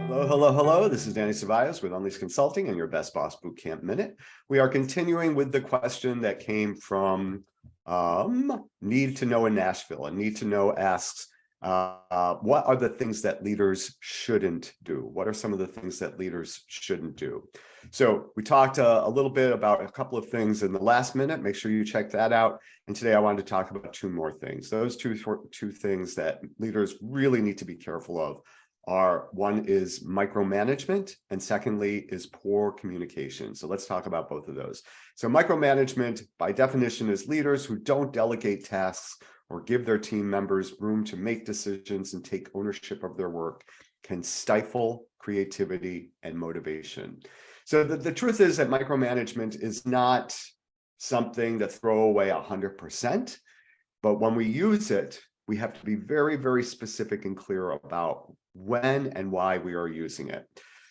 Hello, hello, hello. This is Danny Ceballos with Unleash Consulting and your Best Boss Bootcamp Minute. We are continuing with the question that came from Need to Know in Nashville. And Need to Know asks, what are the things that leaders shouldn't do? What are some of the things that leaders shouldn't do? So we talked a little bit about a couple of things in the last minute. Make sure you check that out. And today I wanted to talk about two more things. Those two things that leaders really need to be careful of are, one is micromanagement, and secondly is poor communication. So let's talk about both of those. So micromanagement, by definition, is leaders who don't delegate tasks or give their team members room to make decisions and take ownership of their work, can stifle creativity and motivation. So the truth is that micromanagement is not something to throw away 100%, but when we use it, we have to be very, very specific and clear about when and why we are using it.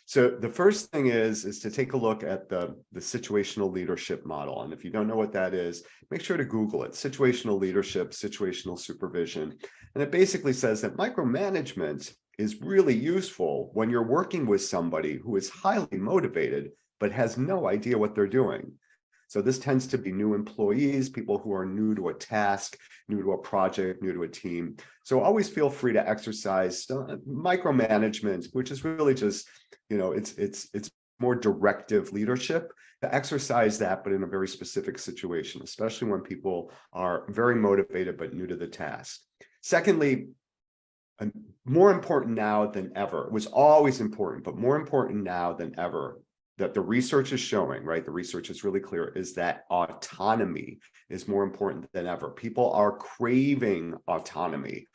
So the first thing is to take a look at the situational leadership model. And if you don't know what that is, make sure to Google it, situational leadership, situational supervision. And it basically says that micromanagement is really useful when you're working with somebody who is highly motivated, but has no idea what they're doing. So this tends to be new employees, people who are new to a task, new to a project, new to a team. So always feel free to exercise micromanagement, which is really just, it's more directive leadership, to exercise that, but in a very specific situation, especially when people are very motivated but new to the task. Secondly, and more important now than ever, it was always important, but more important now than ever, that the research is showing, right? The research is really clear, is that autonomy is more important than ever. People are craving autonomy.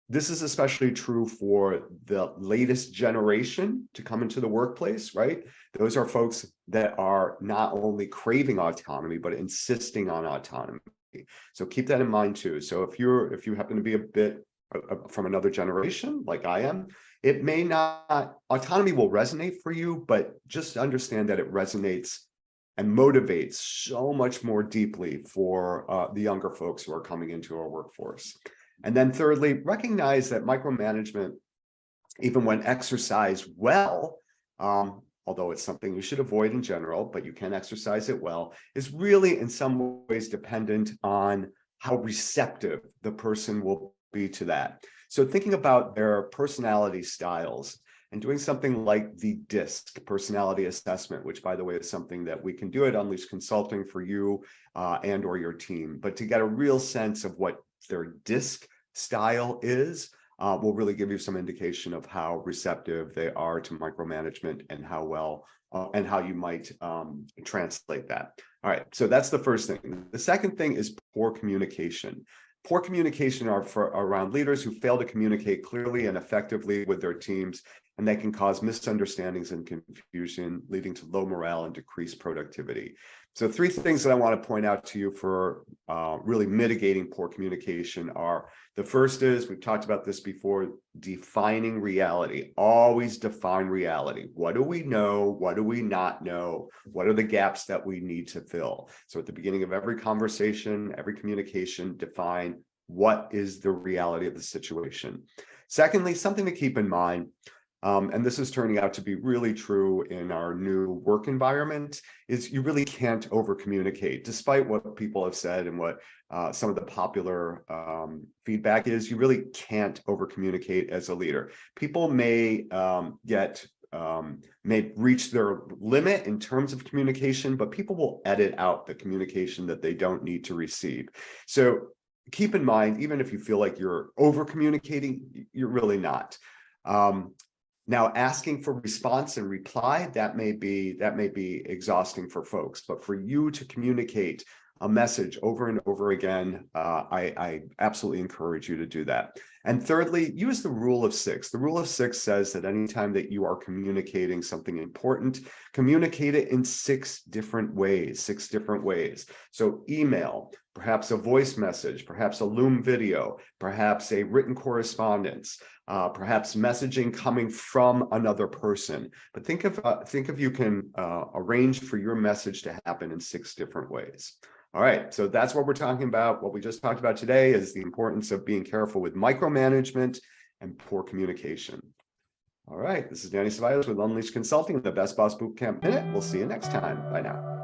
This is especially true for the latest generation to come into the workplace, right? Those are folks that are not only craving autonomy, but insisting on autonomy. So keep that in mind too. So if you happen to be a bit from another generation, like I am, it may not, autonomy will resonate for you, but just understand that it resonates and motivates so much more deeply for the younger folks who are coming into our workforce. And then thirdly, recognize that micromanagement, even when exercised well, although it's something you should avoid in general, but you can exercise it well, is really in some ways dependent on how receptive the person will be to that. So thinking about their personality styles and doing something like the DISC personality assessment, which by the way is something that we can do at Unleash Consulting for you and or your team, but to get a real sense of what their DISC style is, will really give you some indication of how receptive they are to micromanagement and how well and how you might translate that. All right, so that's the first thing. The second thing is poor communication. Poor communication are around leaders who fail to communicate clearly and effectively with their teams, and they can cause misunderstandings and confusion, leading to low morale and decreased productivity. So three things that I want to point out to you for really mitigating poor communication are, the first is, we've talked about this before, defining reality. Always define reality. What do we know? What do we not know? What are the gaps that we need to fill? So at the beginning of every conversation, every communication, define what is the reality of the situation. Secondly, something to keep in mind, and this is turning out to be really true in our new work environment, is you really can't over communicate. Despite what people have said and what some of the popular feedback is, you really can't over communicate as a leader. People may may reach their limit in terms of communication, but people will edit out the communication that they don't need to receive. So keep in mind, even if you feel like you're over communicating, you're really not. Now, asking for response and reply, that may be exhausting for folks, but for you to communicate a message over and over again, I absolutely encourage you to do that. And thirdly, use the rule of six. The rule of six says that anytime that you are communicating something important, communicate it in six different ways. So email, perhaps a voice message, perhaps a Loom video, perhaps a written correspondence, perhaps messaging coming from another person. But think if you can arrange for your message to happen in six different ways. All right, so that's what we're talking about. What we just talked about today is the importance of being careful with micromanagement and poor communication. All right, this is Danny Ceballos with Unleashed Consulting, the Best Boss Bootcamp Minute. We'll see you next time. Bye now.